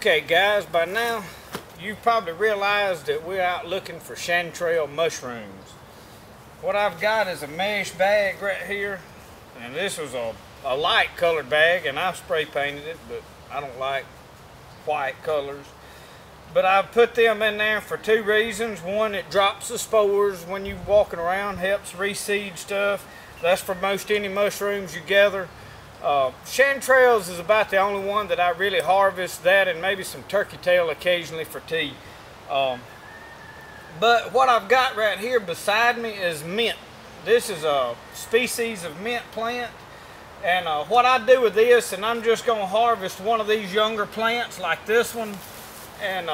Okay guys, by now you've probably realized that we're out looking for chanterelle mushrooms. What I've got is a mesh bag right here, and this was a light colored bag, and I spray painted it, but I don't like white colors. But I've put them in there for two reasons. One, it drops the spores when you're walking around, helps reseed stuff. That's for most any mushrooms you gather. Chanterelles is about the only one that I really harvest, that and maybe some turkey tail occasionally for tea. But what I've got right here beside me is mint. This is a species of mint plant. And what I do with this, and I'm just going to harvest one of these younger plants like this one. And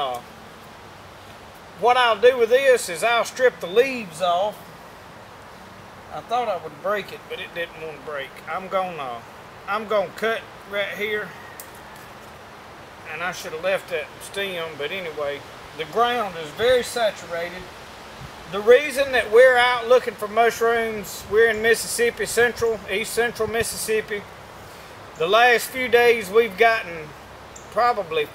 what I'll do with this is I'll strip the leaves off. I thought I would break it, but it didn't want to break. I'm gonna cut right here, and I should have left that stem, but anyway, the ground is very saturated. The reason that we're out looking for mushrooms, we're in Mississippi, east central Mississippi. The last few days we've gotten probably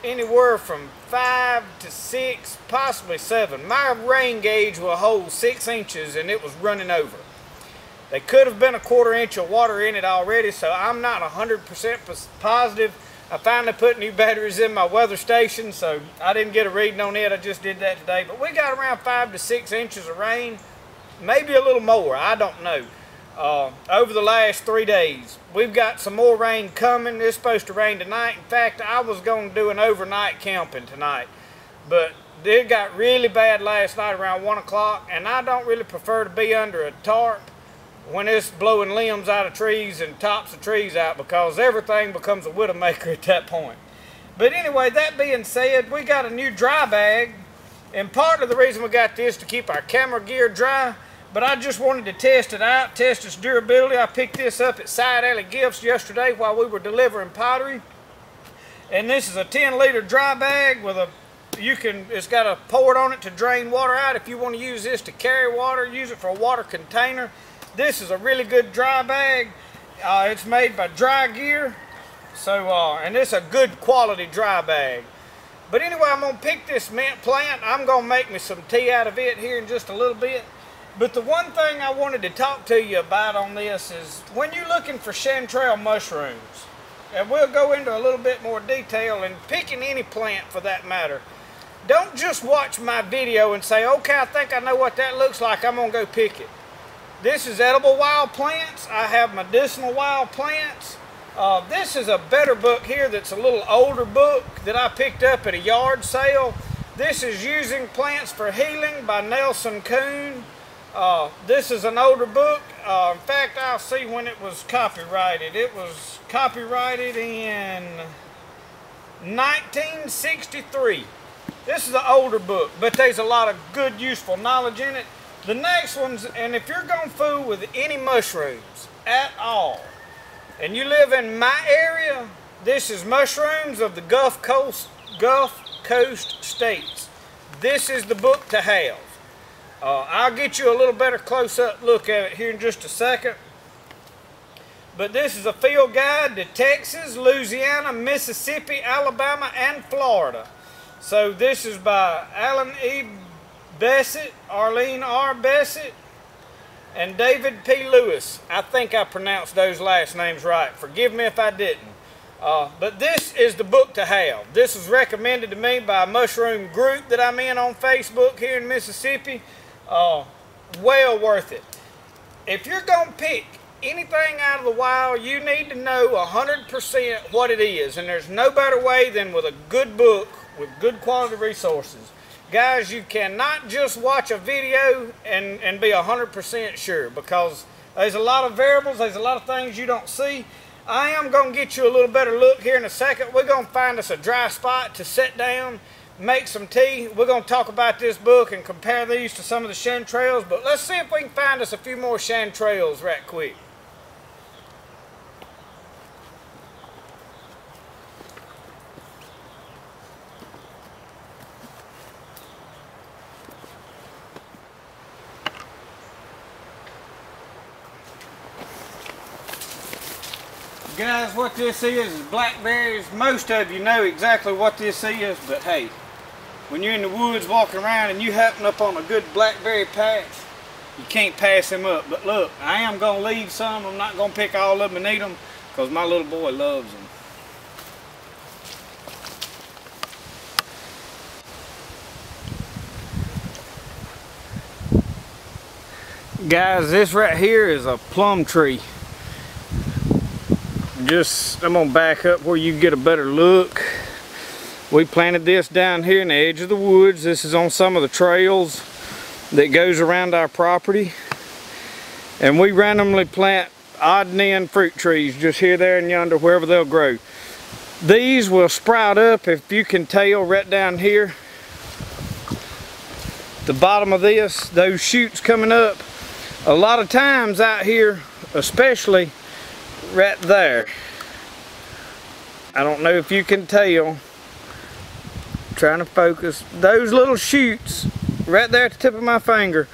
anywhere from 5 to 6, possibly 7. My rain gauge will hold 6 inches and it was running over. They could have been a 1/4 inch of water in it already, so I'm not 100% positive. I finally put new batteries in my weather station, so I didn't get a reading on it. I just did that today. But we got around 5 to 6 inches of rain, maybe a little more, I don't know, over the last 3 days. We've got some more rain coming. It's supposed to rain tonight. In fact, I was going to do an overnight camping tonight, but it got really bad last night around 1 o'clock, and I don't really prefer to be under a tarp when it's blowing limbs out of trees and tops of trees out, because everything becomes a widowmaker at that point. But anyway, that being said, we got a new dry bag, and part of the reason we got this to keep our camera gear dry, but I just wanted to test it out, test its durability. I picked this up at Side Alley Gifts yesterday while we were delivering pottery, and this is a 10-liter dry bag with it's got a port on it to drain water out. If you want to use this to carry water, use it for a water container. This is a really good dry bag. It's made by Dry Gear, so and it's a good quality dry bag. But anyway, I'm gonna pick this mint plant. I'm gonna make me some tea out of it here in just a little bit. But the one thing I wanted to talk to you about on this is when you're looking for chanterelle mushrooms, and we'll go into a little bit more detail, and picking any plant for that matter, don't just watch my video and say, okay, I think I know what that looks like, I'm gonna go pick it. This is edible wild plants. I have medicinal wild plants. This is a better book here that's a little older book that I picked up at a yard sale. This is Using Plants for Healing by Nelson Kuhn. This is an older book. In fact, I'll see when it was copyrighted. It was copyrighted in 1963. This is an older book, but there's a lot of good, useful knowledge in it. The next one's, and if you're going to fool with any mushrooms at all, and you live in my area, this is Mushrooms of the Gulf Coast States. This is the book to have. I'll get you a little better close-up look at it here in just a second. But this is a field guide to Texas, Louisiana, Mississippi, Alabama, and Florida. So this is by Alan E. Bessett, Arlene R. Bessett, and David P. Lewis. I think I pronounced those last names right. Forgive me if I didn't. But this is the book to have. This was recommended to me by a mushroom group that I'm in on Facebook here in Mississippi. Well worth it. If you're going to pick anything out of the wild, you need to know 100% what it is. And there's no better way than with a good book with good quality resources. Guys, you cannot just watch a video and be 100% sure, because there's a lot of variables, there's a lot of things you don't see. I am going to get you a little better look here in a second. We're going to find us a dry spot to sit down, make some tea. We're going to talk about this book and compare these to some of the chanterelles, but let's see if we can find us a few more chanterelles right quick. Guys, what this is blackberries. Most of you know exactly what this is, but hey, when you're in the woods walking around and you happen up on a good blackberry patch, you can't pass them up. But look, I am going to leave some. I'm not going to pick all of them and eat them because my little boy loves them. Guys, this right here is a plum tree. I'm gonna back up where you get a better look. We planted this down here in the edge of the woods. This is on some of the trails that goes around our property. And we randomly plant odd and end fruit trees just here, there, and yonder, wherever they'll grow. These will sprout up, if you can tell, right down here. The bottom of this, those shoots coming up. A lot of times out here, especially right there, I don't know if you can tell, I'm trying to focus, those little shoots right there at the tip of my finger,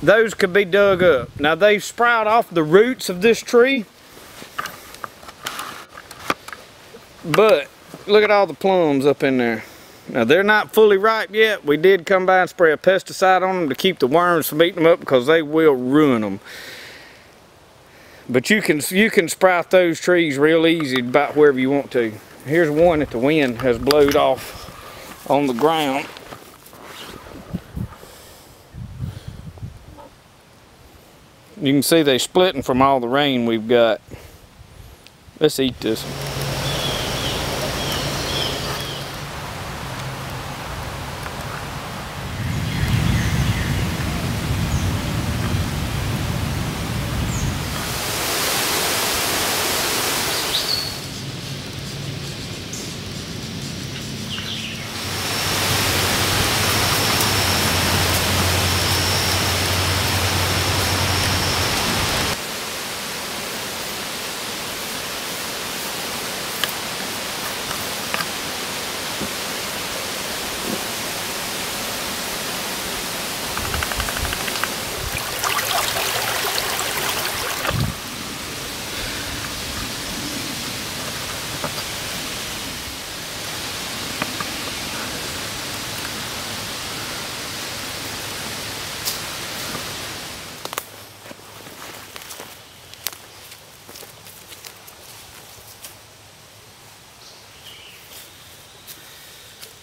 those could be dug up. Now they sprout off the roots of this tree, but look at all the plums up in there. Now they're not fully ripe yet. We did come by and spray a pesticide on them to keep the worms from eating them up because they will ruin them. But you can sprout those trees real easy about wherever you want to. Here's one that the wind has blowed off on the ground. You can see they're splitting from all the rain we've got. Let's eat this one.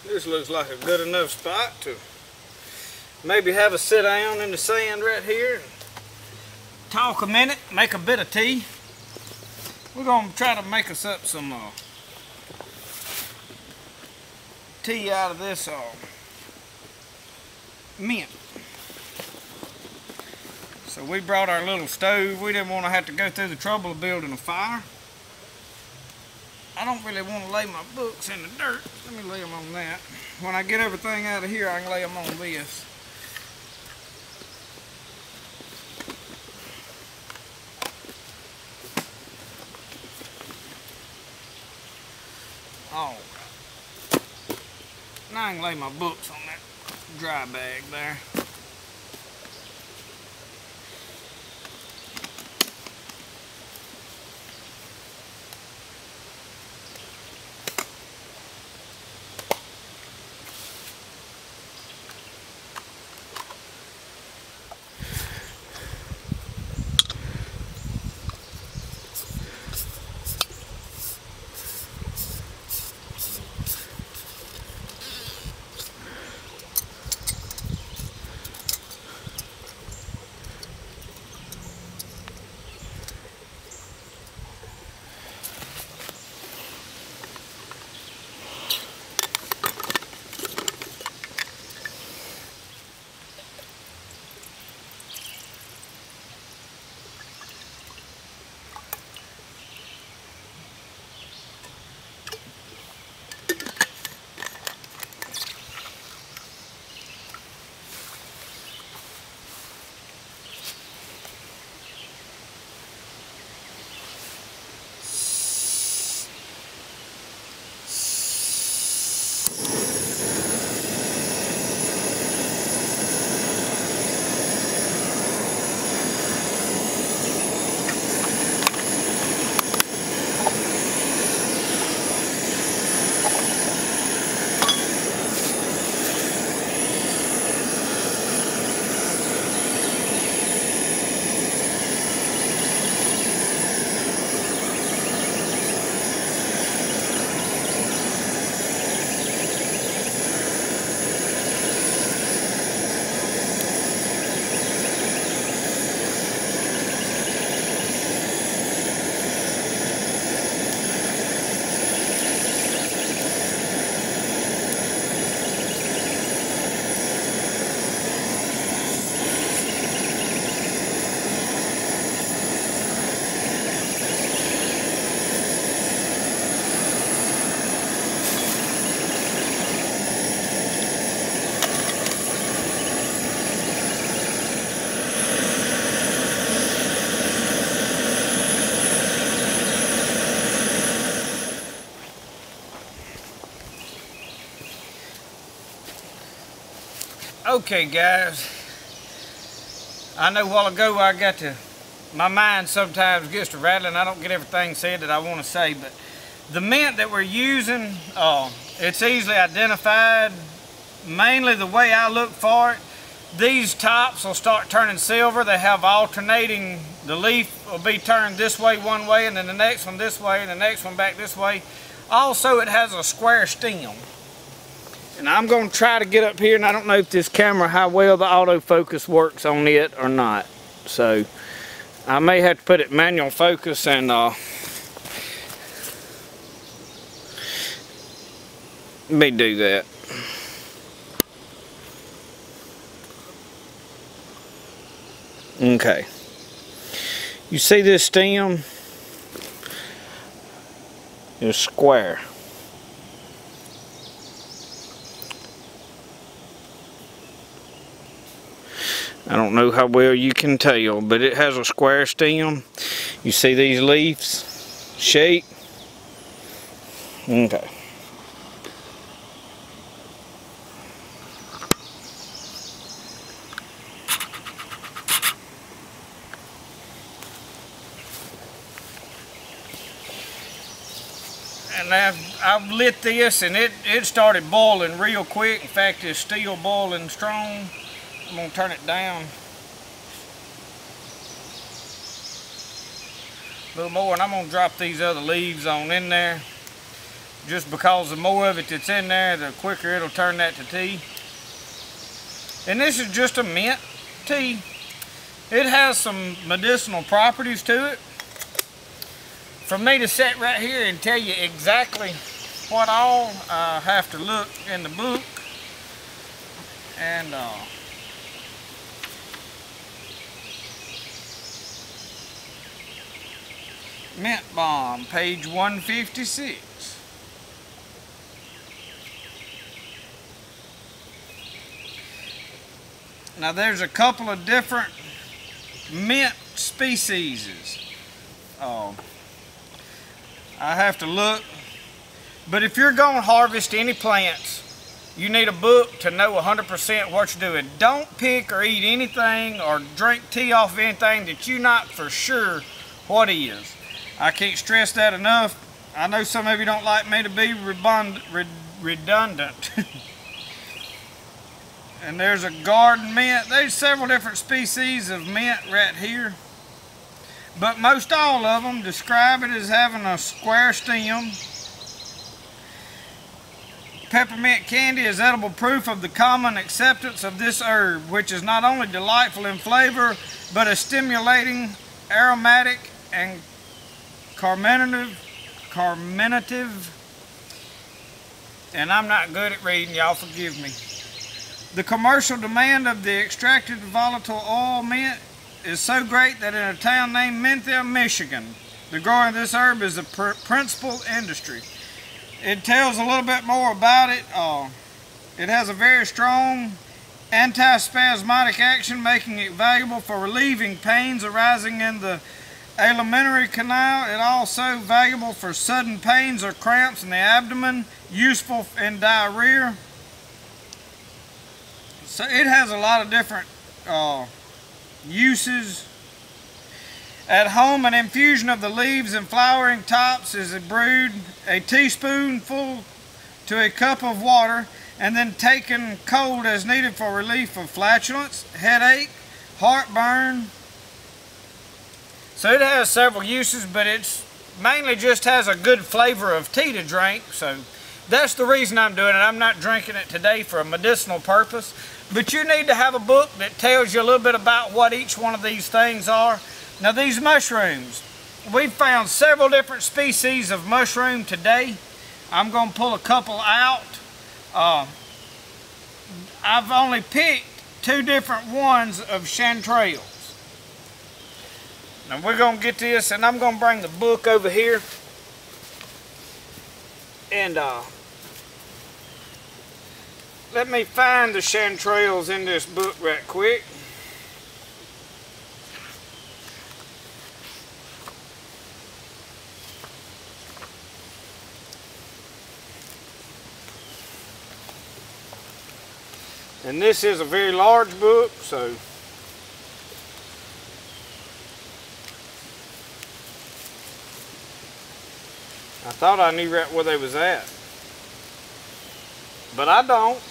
This looks like a good enough spot to maybe have a sit down in the sand right here and talk a minute, make a bit of tea. We're going to try to make us up some tea out of this mint. So we brought our little stove. We didn't want to have to go through the trouble of building a fire. I don't really want to lay my books in the dirt. Let me lay them on that. When I get everything out of here, I can lay them on this. All right. Now I can lay my books on that dry bag there. Okay guys, I know a while ago my mind sometimes gets to rattling. I don't get everything said that I want to say, but the mint that we're using, it's easily identified. Mainly the way I look for it, these tops will start turning silver. They have alternating, the leaf will be turned this way one way, and then the next one this way, and the next one back this way. Also, it has a square stem. And I'm going to try to get up here, and I don't know if this camera, how well the autofocus works on it or not. So, I may have to put it manual focus and let me do that. Okay. You see this stem? It's square. I don't know how well you can tell, but it has a square stem. You see these leaves? Shape? Okay. And I've lit this, and it started boiling real quick. In fact, it's still boiling strong. I'm going to turn it down a little more, and I'm going to drop these other leaves on in there. Just because the more of it that's in there, the quicker it'll turn that to tea. And this is just a mint tea. It has some medicinal properties to it. For me to sit right here and tell you exactly what all, I have to look in the book. And Mint Balm, page 156. Now there's a couple of different mint species. I have to look, but if you're going to harvest any plants, you need a book to know 100% what you're doing. Don't pick or eat anything or drink tea off of anything that you're not for sure what is. I can't stress that enough. I know some of you don't like me to be redundant. And there's a garden mint. There's several different species of mint right here. But most all of them describe it as having a square stem. Peppermint candy is edible proof of the common acceptance of this herb, which is not only delightful in flavor, but a stimulating, aromatic, and carminative, and I'm not good at reading, y'all forgive me. The commercial demand of the extracted volatile oil mint is so great that in a town named Menthia, Michigan, the growing of this herb is the principal industry. It tells a little bit more about it. It has a very strong antispasmodic action, making it valuable for relieving pains arising in the alimentary canal. It also valuable for sudden pains or cramps in the abdomen, useful in diarrhea. So it has a lot of different uses. At home, an infusion of the leaves and flowering tops is brewed a teaspoonful to a cup of water and then taken cold as needed for relief of flatulence, headache, heartburn. So it has several uses, but it's mainly just has a good flavor of tea to drink. So that's the reason I'm doing it. I'm not drinking it today for a medicinal purpose. But you need to have a book that tells you a little bit about what each one of these things are. Now these mushrooms, we've found several different species of mushroom today. I'm going to pull a couple out. I've only picked 2 different ones of chanterelles. Now we're going to get this, and I'm going to bring the book over here. And let me find the chanterelles in this book right quick. And this is a very large book, so I thought I knew right where they was at, but I don't.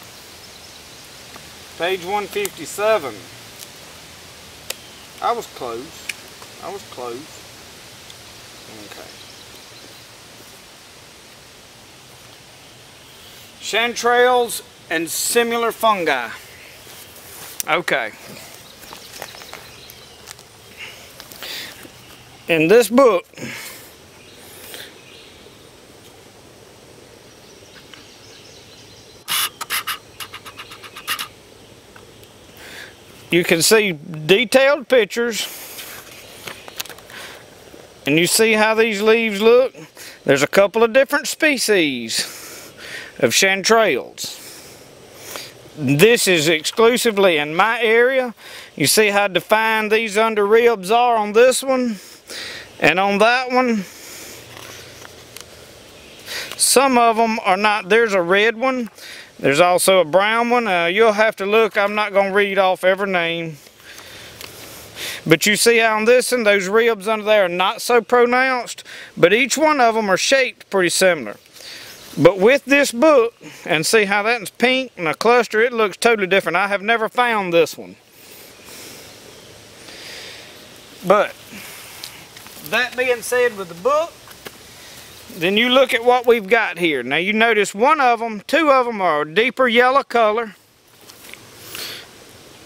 Page 157. I was close. I was close. Okay. Chanterelles and similar fungi. Okay. In this book, you can see detailed pictures, and you see how these leaves look. There's a couple of different species of chanterelles. This is exclusively in my area. You see how defined these under ribs are on this one and on that one. Some of them are not. There's a red one. There's also a brown one. You'll have to look. I'm not going to read off every name. But you see how on this one, those ribs under there are not so pronounced. But each one of them are shaped pretty similar. But with this book, and see how that's pink and a cluster, it looks totally different. I have never found this one. But that being said with the book, then you look at what we've got here. Now you notice two of them are a deeper yellow color.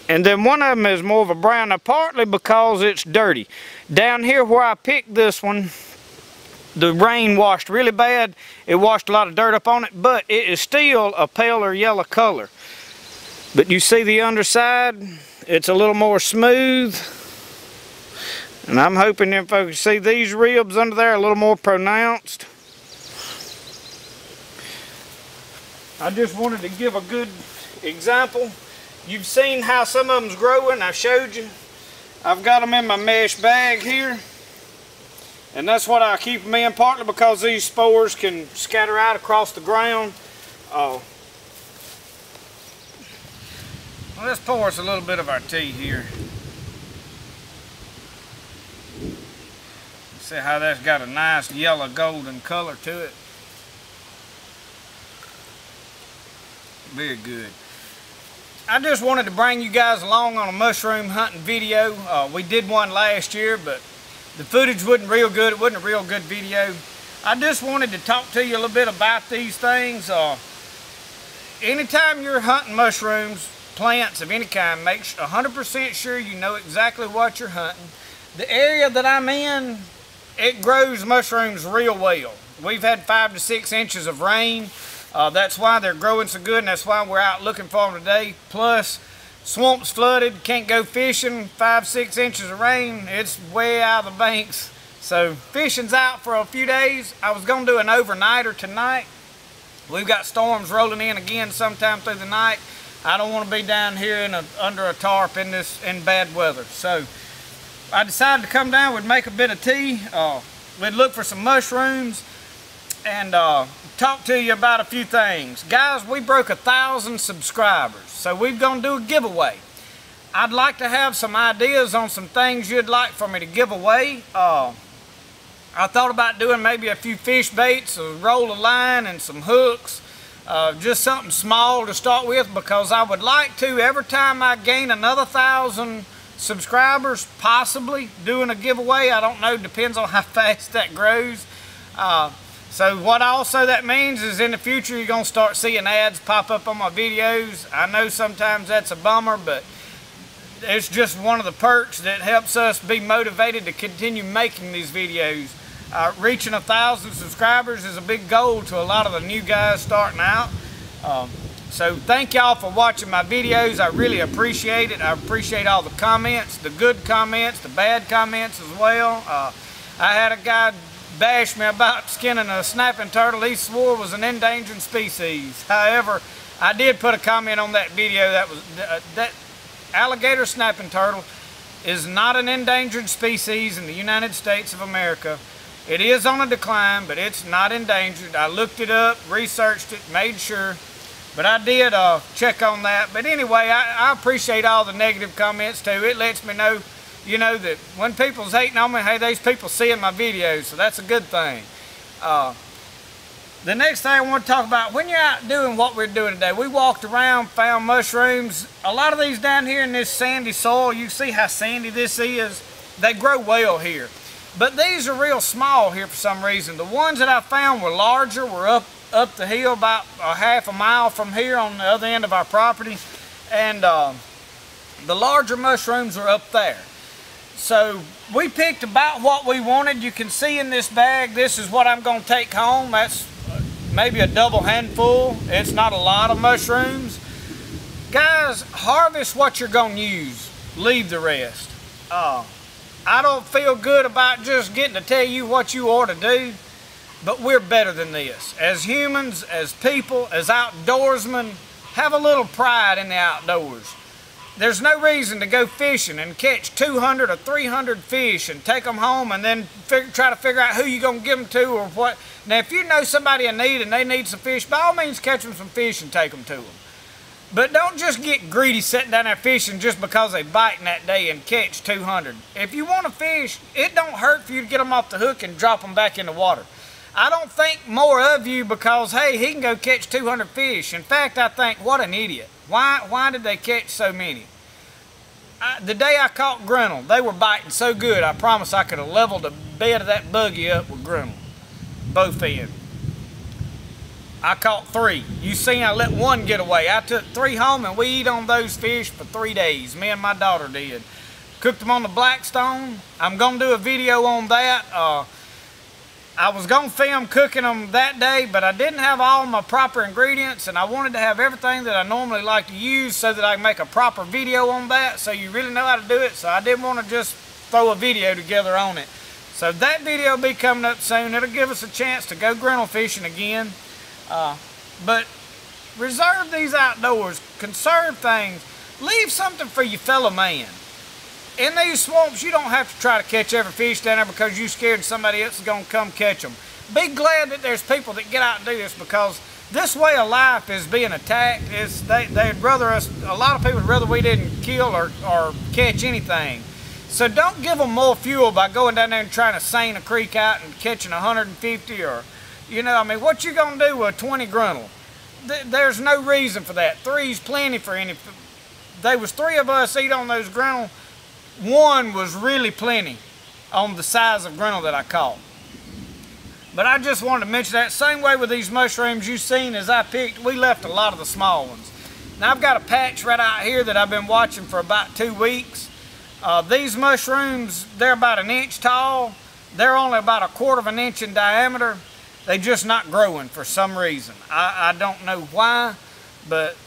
And then one of them is more of a brown, now partly because it's dirty. Down here where I picked this one, the rain washed really bad. It washed a lot of dirt up on it, but it is still a paler yellow color. But you see the underside, it's a little more smooth. And I'm hoping if I can see these ribs under there a little more pronounced. I just wanted to give a good example. You've seen how some of them's growing. I showed you. I've got them in my mesh bag here. And that's what I keep them in, partly because these spores can scatter out across the ground. Let's pour us a little bit of our tea here. See how that's got a nice yellow golden color to it. Very good. I just wanted to bring you guys along on a mushroom hunting video. We did one last year, but the footage wasn't real good. It wasn't a real good video. I just wanted to talk to you a little bit about these things. Anytime you're hunting mushrooms, plants of any kind, make 100% sure you know exactly what you're hunting. The area that I'm in, it grows mushrooms real well. We've had 5 to 6 inches of rain. That's why they're growing so good, and that's why we're out looking for them today. Plus, swamp's flooded, can't go fishing. 5 6 inches of rain, it's way out of the banks. So fishing's out for a few days. I was going to do an overnighter tonight. We've got storms rolling in again sometime through the night. I don't want to be down here under a tarp in bad weather. So I decided to come down. We'd make a bit of tea. We'd look for some mushrooms and talk to you about a few things. Guys, we broke 1,000 subscribers, so we're going to do a giveaway. I'd like to have some ideas on some things you'd like for me to give away. I thought about doing maybe a few fish baits, a roll of line, and some hooks. Just something small to start with, because I would like to, every time I gain another 1,000 subscribers, possibly doing a giveaway. I don't know, depends on how fast that grows. So what also that means is in the future you're going to start seeing ads pop up on my videos. I know sometimes that's a bummer, but it's just one of the perks that helps us be motivated to continue making these videos. Reaching 1,000 subscribers is a big goal to a lot of the new guys starting out. So thank y'all for watching my videos. I really appreciate it. I appreciate all the comments, the good comments, the bad comments as well. I had a guy bash me about skinning a snapping turtle. He swore it was an endangered species. However, I did put a comment on that video that was that alligator snapping turtle is not an endangered species in the United States of America. It is on a decline, but it's not endangered. I looked it up, researched it, made sure. But I did check on that. But anyway, I appreciate all the negative comments too. It lets me know, you know, that when people's hating on me, hey, there's people seeing my videos, so that's a good thing. The next thing I want to talk about, when you're out doing what we're doing today, we walked around, found mushrooms. A lot of these down here in this sandy soil, you see how sandy this is? They grow well here. But these are real small here for some reason. The ones that I found were larger, were up the hill about a half a mile from here on the other end of our property. And the larger mushrooms were up there. So we picked about what we wanted. You can see in this bag, this is what I'm going to take home. That's maybe a double handful. It's not a lot of mushrooms. Guys, harvest what you're going to use. Leave the rest. I don't feel good about just getting to tell you what you ought to do, but we're better than this. As humans, as people, as outdoorsmen, have a little pride in the outdoors. There's no reason to go fishing and catch 200 or 300 fish and take them home and then try to figure out who you're going to give them to or what. Now, if you know somebody in need and they need some fish, by all means catch them some fish and take them to them. But don't just get greedy sitting down there fishing just because they biting that day and catch 200. If you want to fish, it don't hurt for you to get them off the hook and drop them back in the water. I don't think more of you because, hey, he can go catch 200 fish. In fact, I think, what an idiot. Why did they catch so many? The day I caught grinnell, they were biting so good, I promise I could have leveled the bed of that buggy up with grinnell. Both ends. I caught 3. You seen I let 1 get away. I took 3 home and we eat on those fish for 3 days. Me and my daughter did. Cooked them on the Blackstone. I'm going to do a video on that. I was going to film cooking them that day, but I didn't have all my proper ingredients, and I wanted to have everything that I normally like to use so that I can make a proper video on that, so you really know how to do it. So I didn't want to just throw a video together on it. So that video will be coming up soon. It'll give us a chance to go grinnell fishing again. But reserve these outdoors. Conserve things. Leave something for your fellow man. In these swamps, you don't have to try to catch every fish down there because you're scared somebody else is going to come catch them. Be glad that there's people that get out and do this, because this way of life is being attacked. They'd rather us, a lot of people would rather we didn't kill or catch anything. So don't give them more fuel by going down there and trying to seine a creek out and catching 150 or, you know, I mean, what you going to do with 20 grinnell? There's no reason for that. 3's plenty for any. There was 3 of us eat on those grinnell. 1 was really plenty on the size of grinnell that I caught. But I just wanted to mention that. Same way with these mushrooms you've seen as I picked, we left a lot of the small ones. Now I've got a patch right out here that I've been watching for about 2 weeks. These mushrooms, they're about 1 inch tall. They're only about 1/4 of an inch in diameter. They're just not growing for some reason. I don't know why, but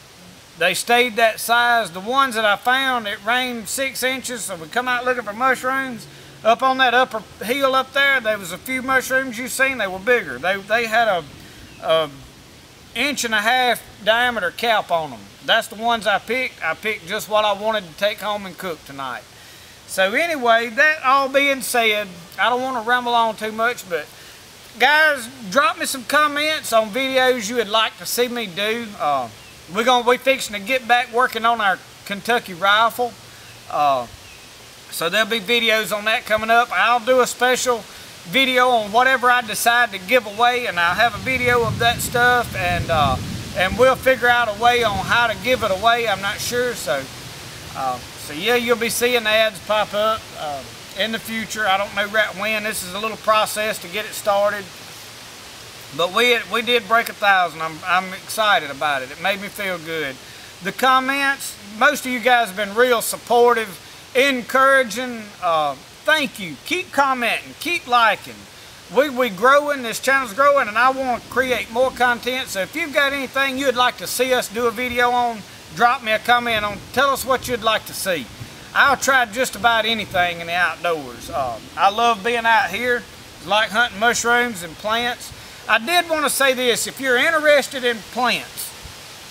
they stayed that size. The ones that I found, it rained 6 inches, so we come out looking for mushrooms. Up on that upper hill up there was a few mushrooms you've seen. They were bigger. They had a 1.5 inch diameter cap on them. That's the ones I picked. I picked just what I wanted to take home and cook tonight. So anyway, that all being said, I don't want to ramble on too much, but guys, drop me some comments on videos you would like to see me do. We're fixing to get back working on our Kentucky rifle. So there'll be videos on that coming up. I'll do a special video on whatever I decide to give away, and I'll have a video of that stuff, and we'll figure out a way on how to give it away. I'm not sure, so yeah, you'll be seeing ads pop up in the future. I don't know right when. This is a little process to get it started. But we did break 1,000. I'm excited about it. It made me feel good. The comments, most of you guys have been real supportive, encouraging. Thank you. Keep commenting. Keep liking. We growing. This channel's growing, and I want to create more content. So if you've got anything you'd like to see us do a video on, drop me a comment on. Tell us what you'd like to see. I'll try just about anything in the outdoors. I love being out here. I like hunting mushrooms and plants. I did want to say this. If you're interested in plants,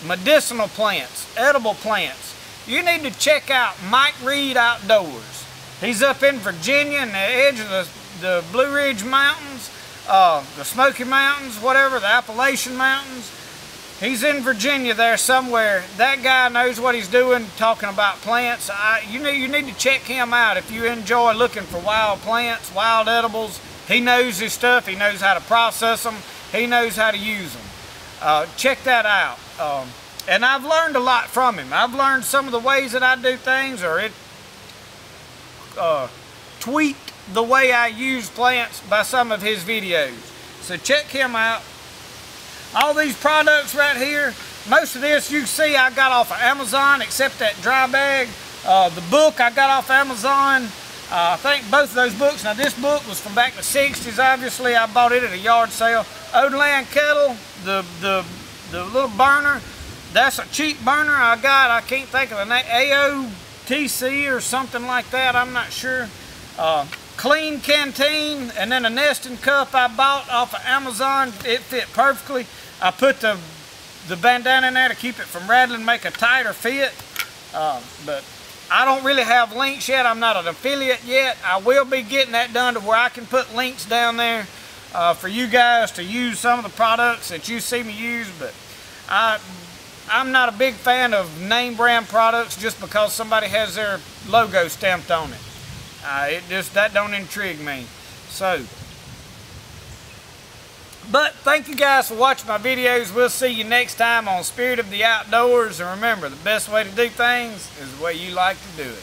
medicinal plants, edible plants, you need to check out Mike Reed Outdoors. He's up in Virginia, in the edge of the Blue Ridge Mountains, the Smoky Mountains, whatever, the Appalachian Mountains. He's in Virginia there somewhere. That guy knows what he's doing talking about plants. You need to check him out if you enjoy looking for wild plants, wild edibles. He knows his stuff. He knows how to process them. He knows how to use them. Check that out. And I've learned a lot from him. I've learned some of the ways that I do things, or it tweaked the way I use plants by some of his videos. So check him out. All these products right here, most of this you see I got off of Amazon, except that dry bag. The book I got off Amazon. I think both of those books. Now this book was from back in the 60s, obviously. I bought it at a yard sale. Odland kettle, the little burner. That's a cheap burner I got. I can't think of the name. AOTC or something like that. I'm not sure. Clean canteen, and then a nesting cup I bought off of Amazon. It fit perfectly. I put the bandana in there to keep it from rattling, make a tighter fit. But I don't really have links yet. I'm not an affiliate yet. I will be getting that done to where I can put links down there for you guys to use some of the products that you see me use. But I'm not a big fan of name brand products just because somebody has their logo stamped on it. That don't intrigue me. So, but thank you guys for watching my videos. We'll see you next time on Spirit of the Outdoors. And remember, the best way to do things is the way you like to do it.